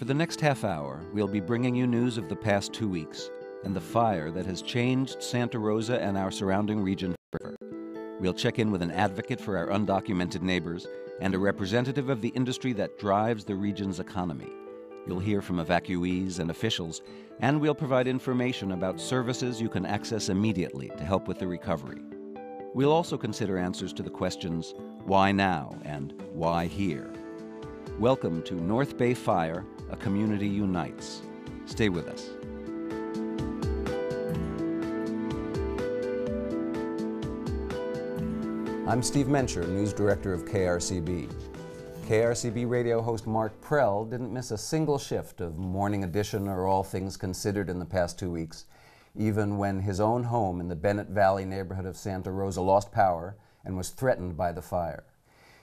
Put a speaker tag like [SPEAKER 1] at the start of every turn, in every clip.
[SPEAKER 1] For the next half hour, we'll be bringing you news of the past 2 weeks and the fire that has changed Santa Rosa and our surrounding region forever. We'll check in with an advocate for our undocumented neighbors and a representative of the industry that drives the region's economy. You'll hear from evacuees and officials, and we'll provide information about services you can access immediately to help with the recovery. We'll also consider answers to the questions, why now and why here? Welcome to North Bay Fire, a community unites. Stay with us. I'm Steve Mencher, News Director of KRCB. KRCB radio host Mark Prell didn't miss a single shift of Morning Edition or All Things Considered in the past 2 weeks, even when his own home in the Bennett Valley neighborhood of Santa Rosa lost power and was threatened by the fire.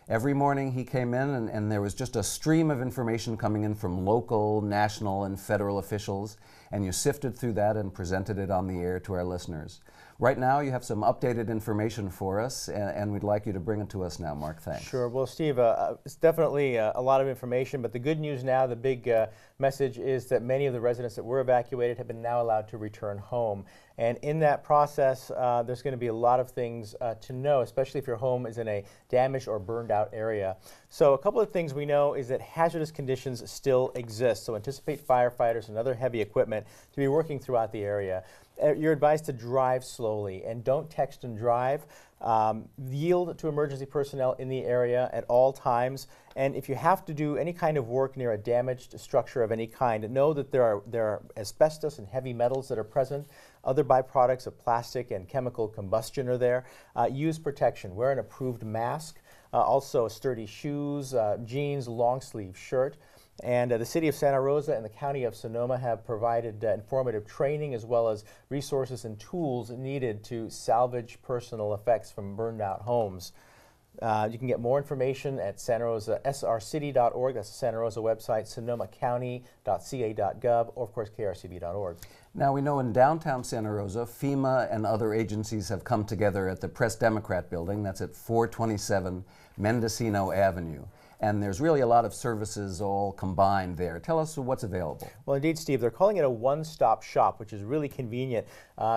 [SPEAKER 1] Every morning he came in and there was just a stream of information coming in from local, national, and federal officials, and you sifted through that and presented it on the air to our listeners. Right now you have some updated information for us, and we'd like you to bring it to us now, Mark. Thanks.
[SPEAKER 2] Sure. Well, Steve, it's definitely a lot of information, but the good news now, the big message is that many of the residents that were evacuated have been now allowed to return home. And in that process, there's going to be a lot of things to know, especially if your home is in a damaged or burned out area. So a couple of things we know is that hazardous conditions still exist. So anticipate firefighters and other heavy equipment to be working throughout the area. You're advised to drive slowly and don't text and drive. Yield to emergency personnel in the area at all times. And if you have to do any kind of work near a damaged structure of any kind, know that there are asbestos and heavy metals that are present. Other byproducts of plastic and chemical combustion are there. Use protection. Wear an approved mask. Also sturdy shoes, jeans, long sleeve shirt. And the City of Santa Rosa and the County of Sonoma have provided informative training as well as resources and tools needed to salvage personal effects from burned out homes. You can get more information at Santa Rosa, srcity.org, that's the Santa Rosa website, sonomacounty.ca.gov, or of course krcb.org.
[SPEAKER 1] Now we know in downtown Santa Rosa, FEMA and other agencies have come together at the Press Democrat building, that's at 427 Mendocino Avenue. And there's really a lot of services all combined there. Tell us what's available.
[SPEAKER 2] Well, indeed, Steve, they're calling it a one-stop shop, which is really convenient.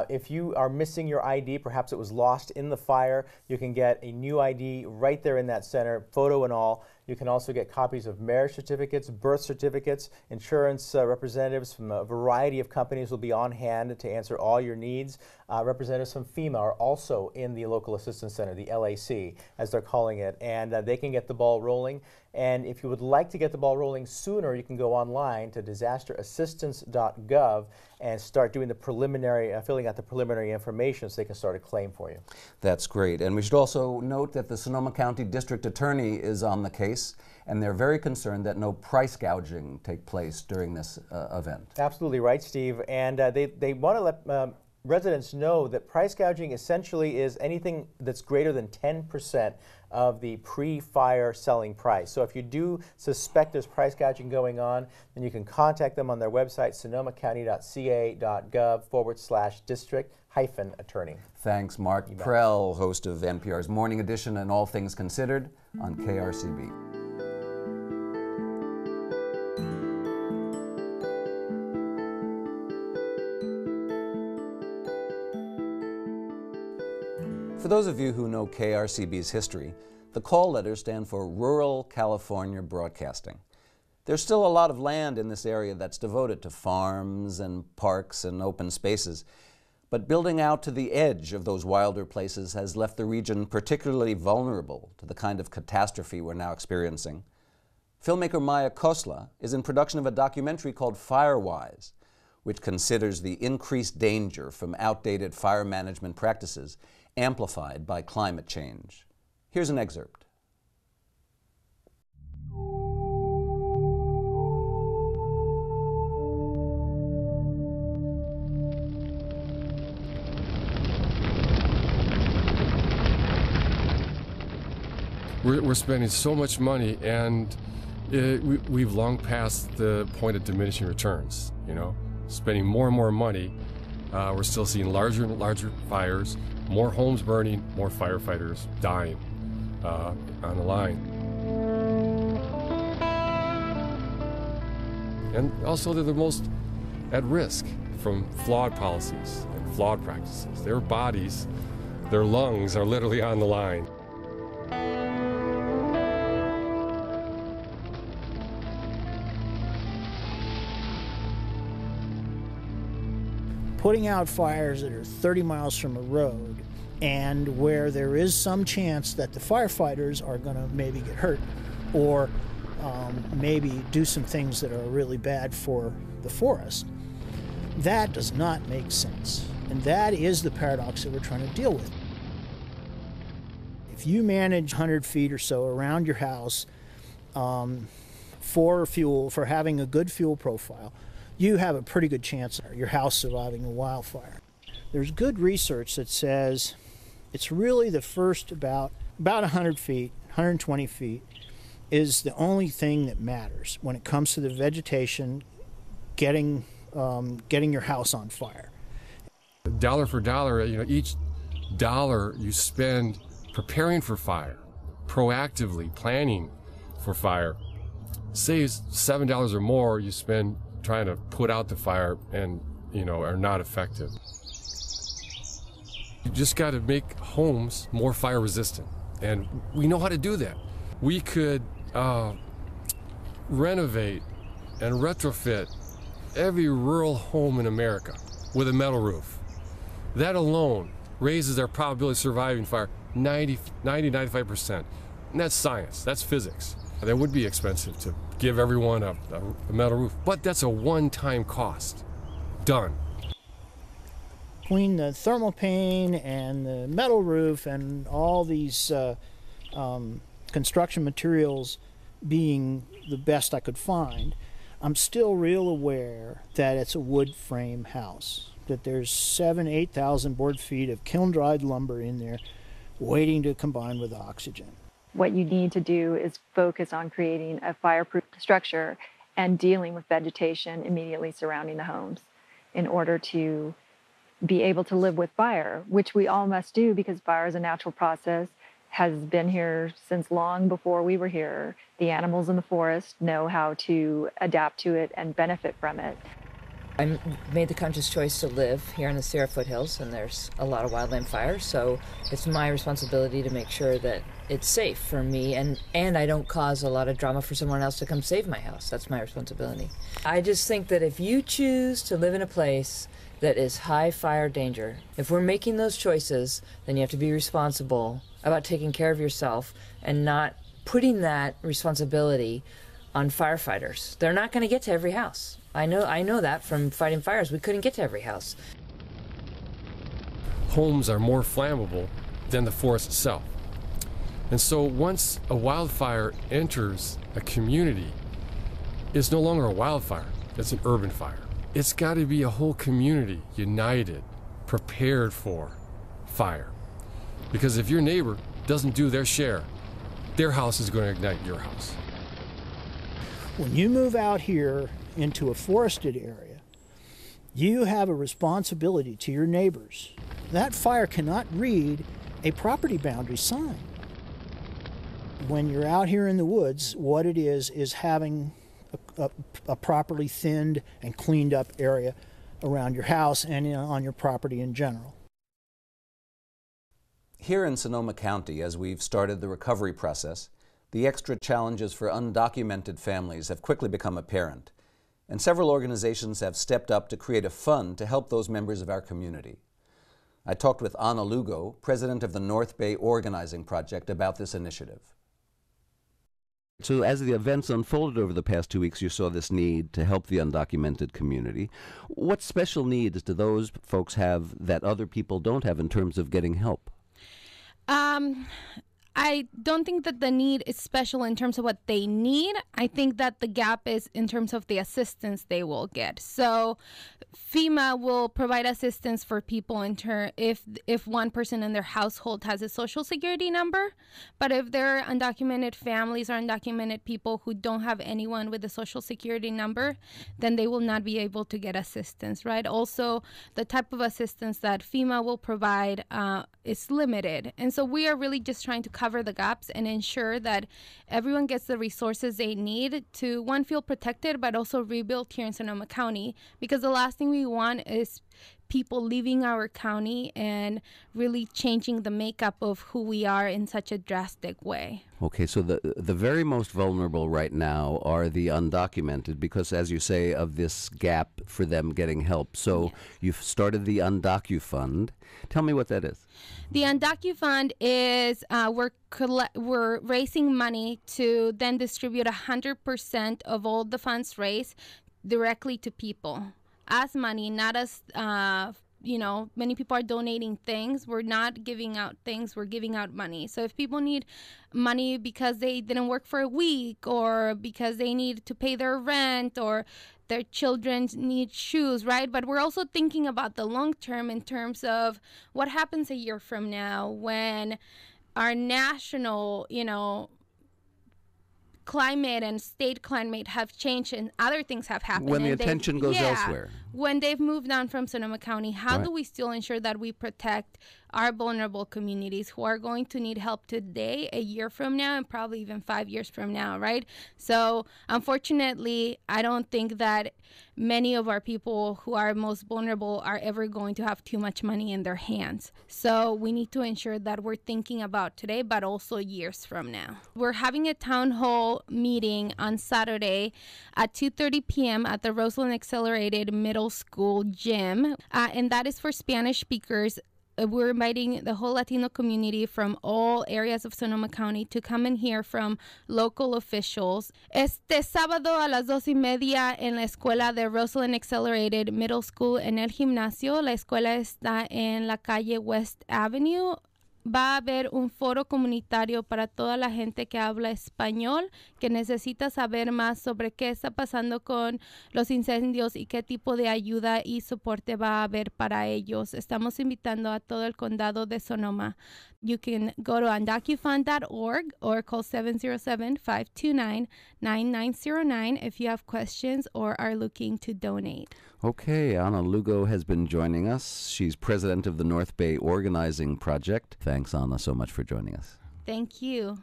[SPEAKER 2] If you are missing your ID, perhaps it was lost in the fire, you can get a new ID right there in that center, photo and all. You can also get copies of marriage certificates, birth certificates. Insurance representatives from a variety of companies will be on hand to answer all your needs. Representatives from FEMA are also in the local assistance center, the LAC, as they're calling it, and they can get the ball rolling. And if you would like to get the ball rolling sooner, you can go online to disasterassistance.gov and start doing the preliminary, filling out the preliminary information so they can start a claim for you.
[SPEAKER 1] That's great. And we should also note that the Sonoma County District Attorney is on the case, and they're very concerned that no price gouging take place during this event.
[SPEAKER 2] Absolutely right, Steve. And they want to let residents know that price gouging essentially is anything that's greater than 10% of the pre-fire selling price. So if you do suspect there's price gouging going on, then you can contact them on their website, sonomacounty.ca.gov/district-attorney.
[SPEAKER 1] Thanks, Mark Prell, host of NPR's Morning Edition and All Things Considered on KRCB. For those of you who know KRCB's history, the call letters stand for Rural California Broadcasting. There's still a lot of land in this area that's devoted to farms and parks and open spaces, but building out to the edge of those wilder places has left the region particularly vulnerable to the kind of catastrophe we're now experiencing. Filmmaker Maya Khosla is in production of a documentary called Firewise, which considers the increased danger from outdated fire management practices amplified by climate change. Here's an excerpt.
[SPEAKER 3] We're spending so much money, and we've long passed the point of diminishing returns. You know, spending more and more money, we're still seeing larger and larger fires, more homes burning, more firefighters dying on the line. And also they're the most at risk from flawed policies and flawed practices. Their bodies, their lungs are literally on the line.
[SPEAKER 4] Putting out fires that are 30 miles from a road and where there is some chance that the firefighters are going to maybe get hurt or maybe do some things that are really bad for the forest, that does not make sense. And that is the paradox that we're trying to deal with. If you manage 100 feet or so around your house for fuel, for having a good fuel profile, you have a pretty good chance of your house surviving a wildfire. There's good research that says it's really the first about 100 feet, 120 feet is the only thing that matters when it comes to the vegetation getting your house on fire.
[SPEAKER 3] Dollar for dollar, each dollar you spend preparing for fire, proactively planning for fire, saves $7 or more you spend trying to put out the fire and, are not effective. You just got to make homes more fire resistant. And we know how to do that. We could renovate and retrofit every rural home in America with a metal roof. That alone raises our probability of surviving fire 95%. And that's science, that's physics. That would be expensive to give everyone a metal roof, but that's a one-time cost. Done.
[SPEAKER 4] Between the thermal pane and the metal roof and all these construction materials being the best I could find, I'm still real aware that it's a wood frame house, that there's 8,000 board feet of kiln-dried lumber in there waiting to combine with oxygen.
[SPEAKER 5] What you need to do is focus on creating a fireproof structure and dealing with vegetation immediately surrounding the homes in order to be able to live with fire, which we all must do because fire is a natural process, has been here since long before we were here. The animals in the forest know how to adapt to it and benefit from it.
[SPEAKER 6] I made the conscious choice to live here in the Sierra foothills, and there's a lot of wildland fires, so it's my responsibility to make sure that it's safe for me and I don't cause a lot of drama for someone else to come save my house. That's my responsibility. I just think that if you choose to live in a place that is high fire danger, if we're making those choices, then you have to be responsible about taking care of yourself and not putting that responsibility on firefighters. They're not going to get to every house. I know that from fighting fires. We couldn't get to every house.
[SPEAKER 3] Homes are more flammable than the forest itself. And so once a wildfire enters a community, it's no longer a wildfire, it's an urban fire. It's got to be a whole community united, prepared for fire. Because if your neighbor doesn't do their share, their house is going to ignite your house.
[SPEAKER 4] When you move out here into a forested area, you have a responsibility to your neighbors. That fire cannot read a property boundary sign. When you're out here in the woods, what it is having a properly thinned and cleaned up area around your house and on your property in general.
[SPEAKER 1] Here in Sonoma County, as we've started the recovery process, the extra challenges for undocumented families have quickly become apparent, and several organizations have stepped up to create a fund to help those members of our community. I talked with Anna Lugo, president of the North Bay Organizing Project, about this initiative.
[SPEAKER 7] So as the events unfolded over the past 2 weeks, you saw this need to help the undocumented community. What special needs do those folks have that other people don't have in terms of getting help?
[SPEAKER 8] I don't think that the need is special in terms of what they need. I think that the gap is in terms of the assistance they will get. So FEMA will provide assistance for people if one person in their household has a social security number. But if they're undocumented families or undocumented people who don't have anyone with a social security number, then they will not be able to get assistance, right? Also, the type of assistance that FEMA will provide is limited. And so we are really just trying to cover the gaps and ensure that everyone gets the resources they need to, one, feel protected, but also rebuild here in Sonoma County, because the last thing we want is people leaving our county and really changing the makeup of who we are in such a drastic way.
[SPEAKER 7] Okay, so the very most vulnerable right now are the undocumented because, as you say, of this gap for them getting help. So
[SPEAKER 8] Yes.
[SPEAKER 7] You've started the Undocu Fund. Tell me what that is.
[SPEAKER 8] The Undocu Fund is we're raising money to then distribute 100% of all the funds raised directly to people as money, not as many people are donating things. We're not giving out things, we're giving out money. So if people need money because they didn't work for a week, or because they need to pay their rent, or their children need shoes, right? But we're also thinking about the long term in terms of what happens a year from now when our national, climate and state climate have changed and other things have happened.
[SPEAKER 7] When the
[SPEAKER 8] and
[SPEAKER 7] attention goes elsewhere.
[SPEAKER 8] When they've moved on from Sonoma County, how
[SPEAKER 7] Right.
[SPEAKER 8] do we still ensure that we protect our vulnerable communities who are going to need help today, a year from now, and probably even 5 years from now, right? So unfortunately, I don't think that many of our people who are most vulnerable are ever going to have too much money in their hands. So we need to ensure that we're thinking about today, but also years from now. We're having a town hall meeting on Saturday at 2:30 p.m. at the Roseland Accelerated Middle School gym, and that is for Spanish speakers. We're inviting the whole Latino community from all areas of Sonoma County to come and hear from local officials. Este sábado a las 2:30 en la escuela de Roseland Accelerated Middle School en el gimnasio. La escuela está en la calle West Avenue. Va a haber un foro comunitario para toda la gente que habla español, que necesita saber más sobre qué está pasando con los incendios y qué tipo de ayuda y soporte va a haber para ellos. Estamos invitando a todo el condado de Sonoma. You can go to undocufund.org or call 707-529-9909 if you have questions or are looking to donate.
[SPEAKER 7] Okay, Ana Lugo has been joining us. She's president of the North Bay Organizing Project. Thanks, Ana, so much for joining us.
[SPEAKER 8] Thank you.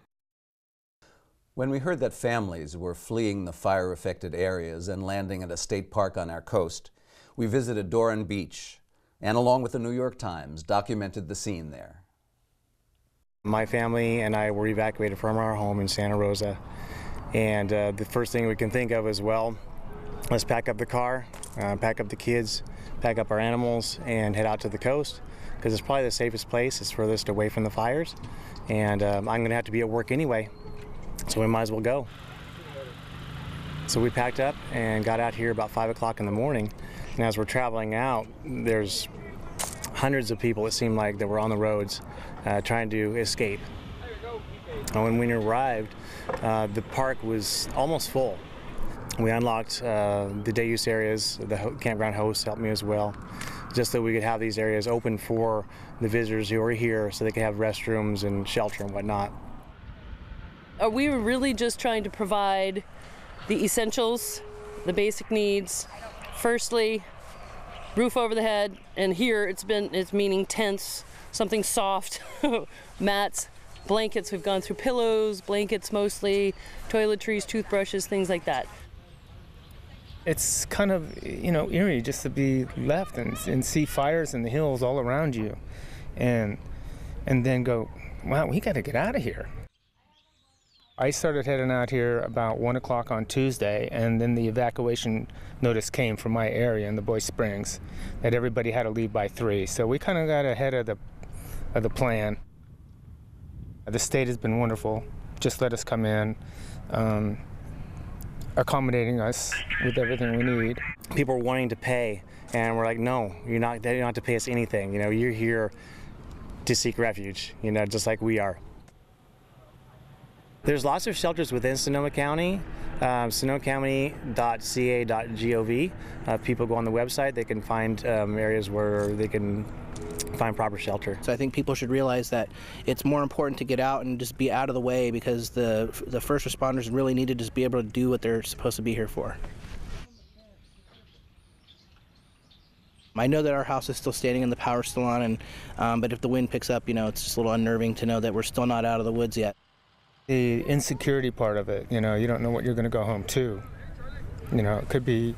[SPEAKER 1] When we heard that families were fleeing the fire-affected areas and landing at a state park on our coast, we visited Doran Beach and, along with the New York Times, documented the scene there.
[SPEAKER 9] My family and I were evacuated from our home in Santa Rosa, and the first thing we can think of is, well, let's pack up the car, pack up the kids, pack up our animals, and head out to the coast, because it's probably the safest place. It's furthest away from the fires, and I'm going to have to be at work anyway, so we might as well go. So we packed up and got out here about 5 o'clock in the morning, and as we're traveling out, there's hundreds of people, it seemed like, that were on the roads trying to escape. And when we arrived, the park was almost full. We unlocked the day use areas. The campground hosts helped me as well, just so we could have these areas open for the visitors who are here, so they could have restrooms and shelter and whatnot.
[SPEAKER 10] We were really just trying to provide the essentials, the basic needs. Firstly, roof over the head, and here it's meaning tents, something soft, mats, blankets. We've gone through pillows, blankets mostly, toiletries, toothbrushes, things like that.
[SPEAKER 11] It's kind of, eerie just to be left and see fires in the hills all around you, and then go, wow, we got to get out of here. I started heading out here about 1 o'clock on Tuesday, and then the evacuation notice came from my area in the Boy Springs that everybody had to leave by 3. So we kind of got ahead of the plan. The state has been wonderful. Just let us come in, accommodating us with everything we need.
[SPEAKER 9] People were wanting to pay, and we're like, no, they don't have to pay us anything. You're here to seek refuge, just like we are. There's lots of shelters within Sonoma County, sonomacounty.ca.gov. People go on the website, they can find areas where they can find proper shelter.
[SPEAKER 12] So I think people should realize that it's more important to get out and just be out of the way, because the first responders really need to just be able to do what they're supposed to be here for. I know that our house is still standing and the power's still on, and but if the wind picks up, it's just a little unnerving to know that we're still not out of the woods yet.
[SPEAKER 11] The insecurity part of it, you don't know what you're going to go home to. It could be,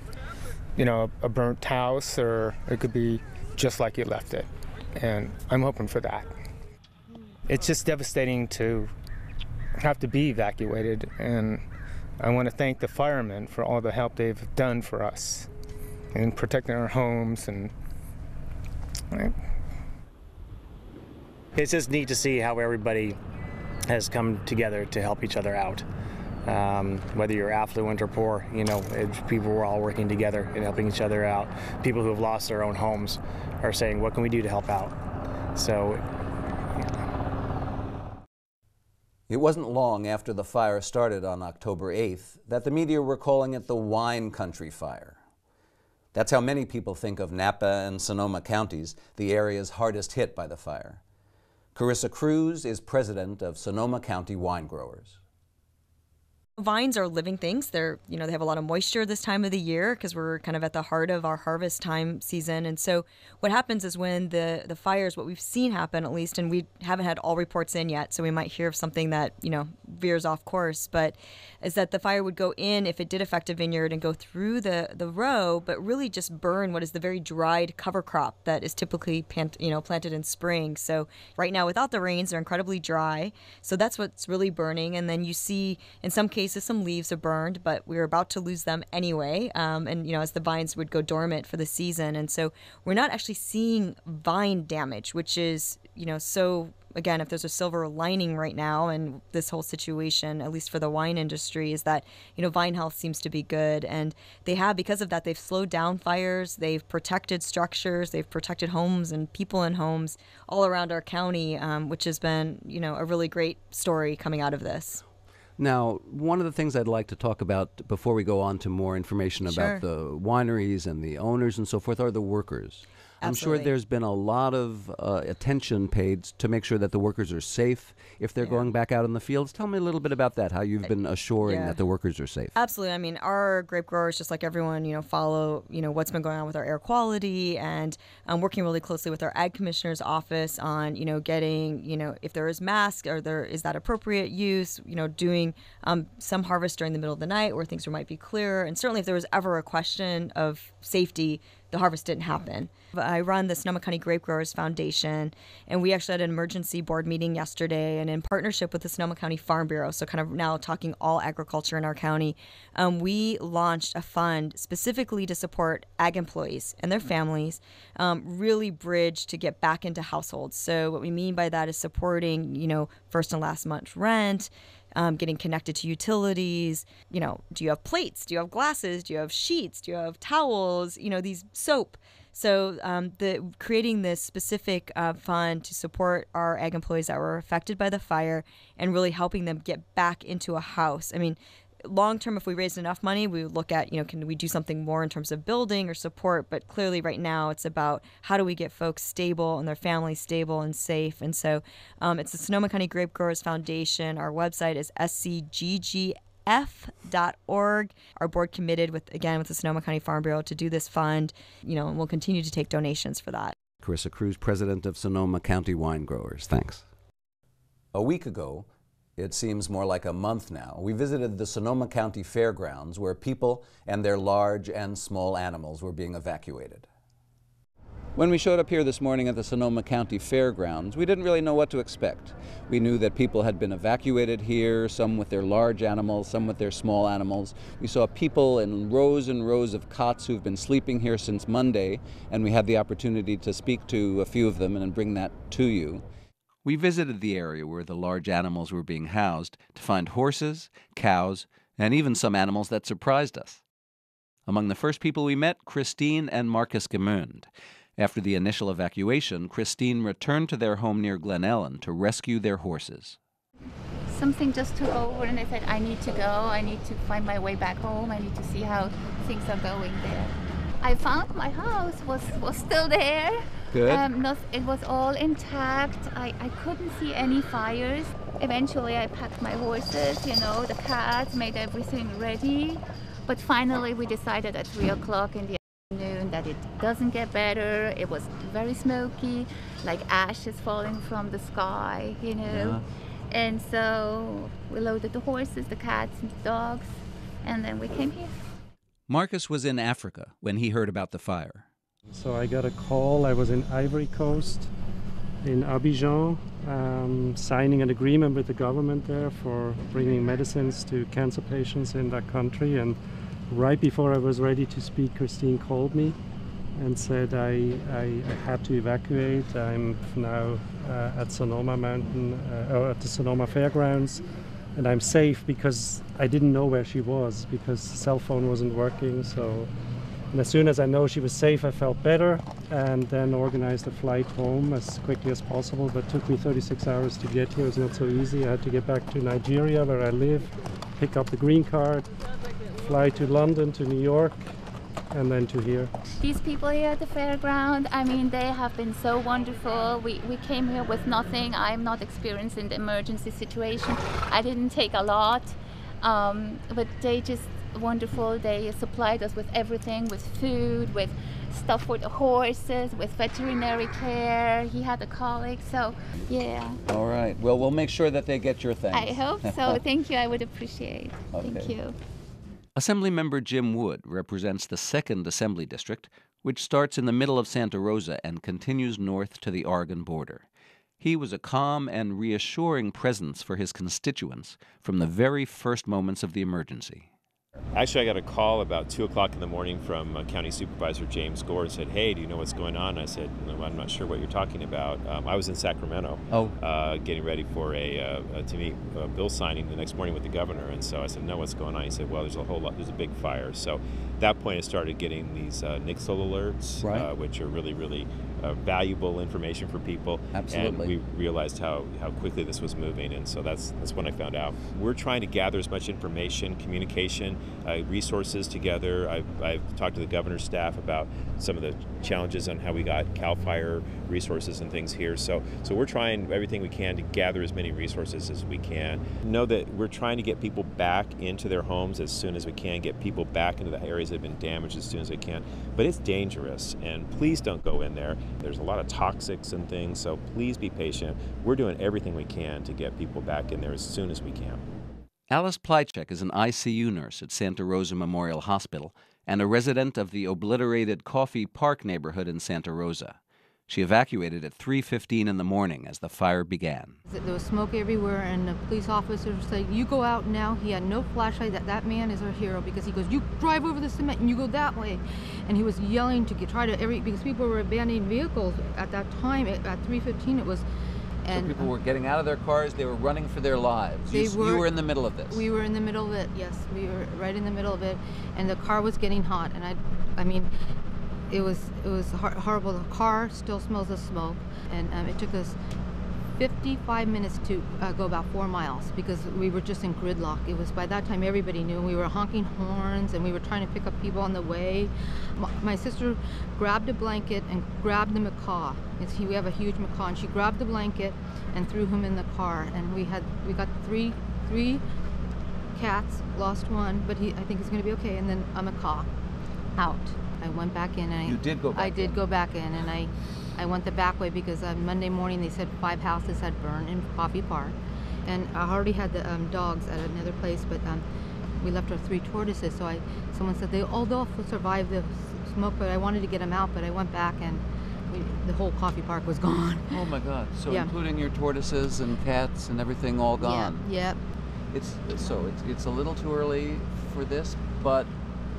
[SPEAKER 11] a burnt house, or it could be just like you left it. And I'm hoping for that. It's just devastating to have to be evacuated, and I want to thank the firemen for all the help they've done for us in protecting our homes. And
[SPEAKER 9] it's just neat to see how everybody has come together to help each other out. Whether you're affluent or poor, people were all working together and helping each other out. People who have lost their own homes are saying, what can we do to help out? So.
[SPEAKER 1] It wasn't long after the fire started on October 8th that the media were calling it the Wine Country Fire. That's how many people think of Napa and Sonoma counties, the areas hardest hit by the fire. Carissa Cruz is president of Sonoma County Wine Growers.
[SPEAKER 13] Vines are living things. They have a lot of moisture this time of the year because we're kind of at the heart of our harvest time season. And so what happens is when the fires, what we've seen happen at least, and we haven't had all reports in yet, so we might hear of something that, veers off course, but is that the fire would go in if it did affect a vineyard and go through the row, but really just burn what is the very dried cover crop that is typically planted in spring. So right now without the rains, they're incredibly dry. So that's what's really burning. And then you see in some cases some leaves are burned, but we're about to lose them anyway. As the vines would go dormant for the season. And so we're not actually seeing vine damage, which is, so again, if there's a silver lining right now in this whole situation, at least for the wine industry, is that, vine health seems to be good. And because of that, they've slowed down fires, they've protected structures, they've protected homes and people in homes all around our county, which has been, a really great story coming out of this.
[SPEAKER 7] Now, one of the things I'd like to talk about before we go on to more information about the wineries and the owners and so forth are the workers. I'm sure there's been a lot of attention paid to make sure that the workers are safe if they're going back out in the fields. Tell me a little bit about that, how you've been assuring that the workers are safe.
[SPEAKER 13] Absolutely. I mean, our grape growers, just like everyone, follow, what's been going on with our air quality, and working really closely with our ag commissioner's office on, getting, if there is masks or is that appropriate use, doing some harvest during the middle of the night where things might be clearer. And certainly if there was ever a question of safety, the harvest didn't happen. I run the Sonoma County Grape Growers Foundation, and we actually had an emergency board meeting yesterday, and in partnership with the Sonoma County Farm Bureau, so kind of now talking all agriculture in our county, we launched a fund specifically to support ag employees and their families, really bridge to get back into households. So what we mean by that is supporting, first and last month's rent, getting connected to utilities. Do you have plates? Do you have glasses? Do you have sheets? Do you have towels? These soap. So creating this specific fund to support our ag employees that were affected by the fire and really helping them get back into a house. I mean, long term, if we raised enough money, we would look at, can we do something more in terms of building or support? But clearly right now it's about how do we get folks stable and their families stable and safe. And so it's the Sonoma County Grape Growers Foundation. Our website is scggf.org. Our board committed with the Sonoma County Farm Bureau to do this fund, and we'll continue to take donations for that.
[SPEAKER 7] Carissa Cruz, president of Sonoma County Wine Growers. Thanks.
[SPEAKER 1] A week ago, it seems more like a month now, we visited the Sonoma County Fairgrounds where people and their large and small animals were being evacuated. When we showed up here this morning at the Sonoma County Fairgrounds, we didn't really know what to expect. We knew that people had been evacuated here, some with their large animals, some with their small animals. We saw people in rows and rows of cots who've been sleeping here since Monday, and we had the opportunity to speak to a few of them and bring that to you. We visited the area where the large animals were being housed to find horses, cows, and even some animals that surprised us. Among the first people we met, Christine and Marcus Gemund. After the initial evacuation, Christine returned to their home near Glen Ellen to rescue their horses.
[SPEAKER 14] Something just took over and I said, I need to go. I need to find my way back home. I need to see how things are going there. I found my house was still there.
[SPEAKER 1] Good.
[SPEAKER 14] It was all intact. I couldn't see any fires. Eventually I packed my horses, the cats, made everything ready. But finally we decided at 3 o'clock in the afternoon that it doesn't get better. It was very smoky, like ashes falling from the sky, you know.
[SPEAKER 1] Yeah.
[SPEAKER 14] And so we loaded the horses, the cats, and the dogs, and then we came here.
[SPEAKER 1] Marcus was in Africa when he heard about the fire.
[SPEAKER 15] So I got a call. I was in Ivory Coast, in Abidjan, signing an agreement with the government there for bringing medicines to cancer patients in that country. And right before I was ready to speak, Christine called me and said I had to evacuate. I'm now at Sonoma Mountain, or at the Sonoma Fairgrounds, and I'm safe because I didn't know where she was because the cell phone wasn't working. So, and as soon as I know she was safe, I felt better, and then organized a flight home as quickly as possible. But it took me 36 hours to get here. It was not so easy. I had to get back to Nigeria, where I live, pick up the green card, fly to London, to New York, and then to here.
[SPEAKER 14] These people here at the fairground, I mean, they have been so wonderful. We came here with nothing. I'm not experienced in the emergency situation. I didn't take a lot, but they just wonderful. They supplied us with everything, with food, with stuff for the horses, with veterinary care. He had a colic, so yeah.
[SPEAKER 1] All right. Well, we'll make sure that they get your thanks.
[SPEAKER 14] I hope so. Thank you. I would appreciate.
[SPEAKER 1] Okay.
[SPEAKER 14] Thank you.
[SPEAKER 1] Assemblymember Jim Wood represents the 2nd Assembly District, which starts in the middle of Santa Rosa and continues north to the Oregon border. He was a calm and reassuring presence for his constituents from the very first moments of the emergency.
[SPEAKER 16] Actually, I got a call about 2 o'clock in the morning from County Supervisor James Gore. Said, "Hey, do you know what's going on?" I said, "No, I'm not sure what you're talking about." I was in Sacramento, getting ready for to meet bill signing the next morning with the governor, and so I said, "No, what's going on?" He said, "Well, there's a big fire." So at that point, I started getting these NICSL alerts,
[SPEAKER 1] right,
[SPEAKER 16] which are really valuable information for people.
[SPEAKER 1] Absolutely.
[SPEAKER 16] And we realized how quickly this was moving, and so that's when I found out. We're trying to gather as much information, communication, resources together. I've talked to the governor's staff about some of the challenges on how we got CAL FIRE resources and things here. So we're trying everything we can to gather as many resources as we can. Know that we're trying to get people back into their homes as soon as we can, get people back into the areas that have been damaged as soon as we can. But it's dangerous, and please don't go in there. There's a lot of toxics and things, so please be patient. We're doing everything we can to get people back in there as soon as we can.
[SPEAKER 1] Alice Plychek is an ICU nurse at Santa Rosa Memorial Hospital and a resident of the obliterated Coffee Park neighborhood in Santa Rosa. She evacuated at 3:15 in the morning as the fire began.
[SPEAKER 17] There was smoke everywhere, and the police officer said, "You go out now." He had no flashlight. That man is our hero, because he goes, "You drive over the cement and you go that way." And he was yelling to because people were abandoning vehicles at that time. At 3:15 it was. And
[SPEAKER 1] so people were getting out of their cars, they were running for their lives. You were in the middle of this.
[SPEAKER 17] We were in the middle of it, yes. We were right in the middle of it, and the car was getting hot, and I mean, it was horrible. The car still smells of smoke, and it took us 55 minutes to go about 4 miles because we were just in gridlock. It was, by that time, everybody knew. We were honking horns, and we were trying to pick up people on the way. My sister grabbed a blanket and grabbed the macaw. We have a huge macaw, and she grabbed the blanket and threw him in the car. And we got three cats, lost one, but I think he's going to be okay. And then a macaw out. I went back in. And
[SPEAKER 1] you did go back in?
[SPEAKER 17] I did go back in, and I went the back way because on Monday morning they said 5 houses had burned in Coffee Park. And I already had the dogs at another place, but we left our 3 tortoises. So someone said they'll survive the smoke, but I wanted to get them out, but I went back and the whole Coffee Park was gone.
[SPEAKER 1] Oh my God! So
[SPEAKER 17] yeah.
[SPEAKER 1] Including your tortoises and cats and everything all gone.
[SPEAKER 17] Yeah.
[SPEAKER 1] It's a little too early for this, but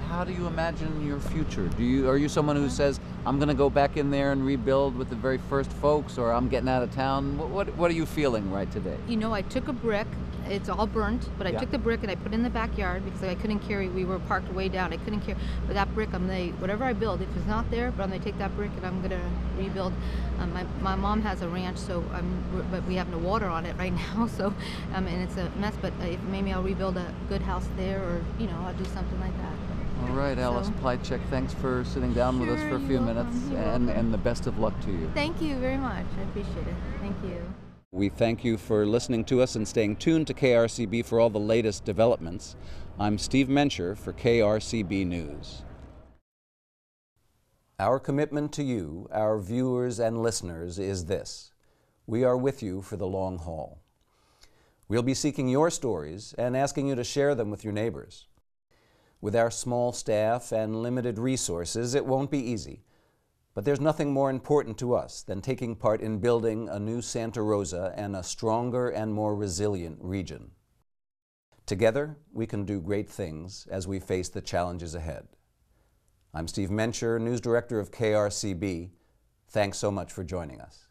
[SPEAKER 1] how do you imagine your future? Are you someone who says, I'm going to go back in there and rebuild with the very first folks, or I'm getting out of town? What are you feeling right today?
[SPEAKER 17] You know, I took a brick. It's all burnt, but I took the brick and I put it in the backyard because I couldn't carry. We were parked way down. I couldn't carry. But that brick, whatever I build, if it's not there, but I'm going to take that brick and I'm going to rebuild. My mom has a ranch, but we have no water on it right now, so and it's a mess. But maybe I'll rebuild a good house there, or I'll do something like that.
[SPEAKER 1] All right, Alice Plychek, thanks for sitting down with us for a few minutes, and the best of luck to you.
[SPEAKER 17] Thank you very much. I appreciate it. Thank you.
[SPEAKER 1] We thank you for listening to us and staying tuned to KRCB for all the latest developments. I'm Steve Mencher for KRCB News. Our commitment to you, our viewers and listeners, is this: we are with you for the long haul. We'll be seeking your stories and asking you to share them with your neighbors. With our small staff and limited resources, it won't be easy, but there's nothing more important to us than taking part in building a new Santa Rosa and a stronger and more resilient region. Together, we can do great things as we face the challenges ahead. I'm Steve Mencher, News Director of KRCB. Thanks so much for joining us.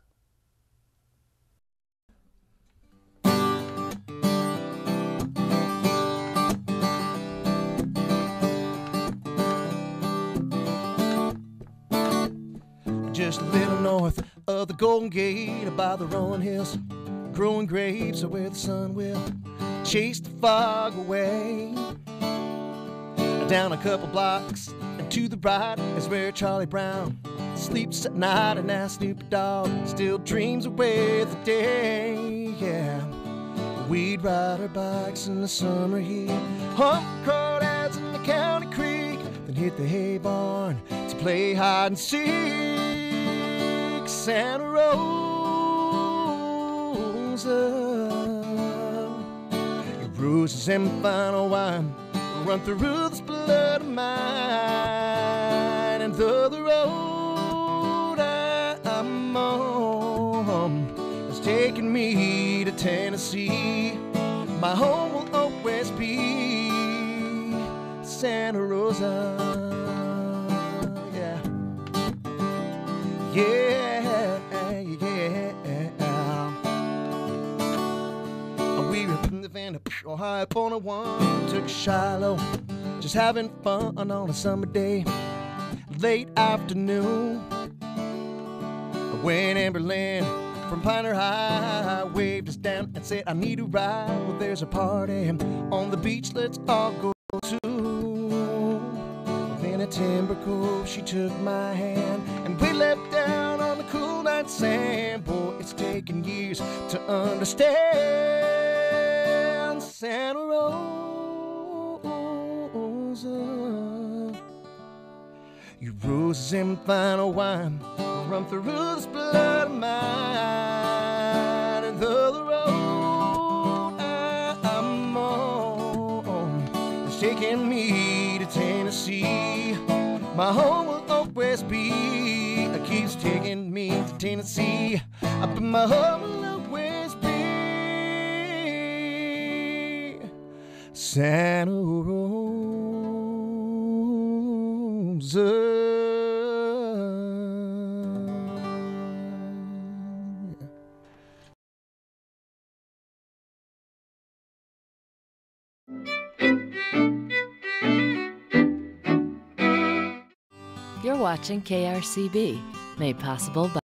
[SPEAKER 18] Just a little north of the Golden Gate, by the rolling hills, growing grapes are where the sun will chase the fog away. Down a couple blocks and to the right is where Charlie Brown sleeps at night, and now Snoop Dogg still dreams away the day. Yeah, we'd ride our bikes in the summer heat, hump crawdads in the county creek, then hit the hay barn to play hide and seek. Santa Rosa, your roses and final wine run through this blood of mine, and though the road I'm on is taking me to Tennessee, my home will always be Santa Rosa. Yeah, yeah, yeah. We were in the van to high up on a one, took Shiloh, just having fun on a summer day, late afternoon. When Amberlynn from Pioneer High waved us down and said, I need a ride, well there's a party on the beach, let's all go to. Then at Timber Cove she took my hand and we left down on the cool night sand. Boy, it's taken years to understand Santa Rosa. Your roses and final wine run through this blood of mine, and though the road I'm on is taking me to Tennessee, my home will always be. It keeps taking me to Tennessee, but my home will always be Santa Rosa.
[SPEAKER 19] You're watching KRCB, made possible by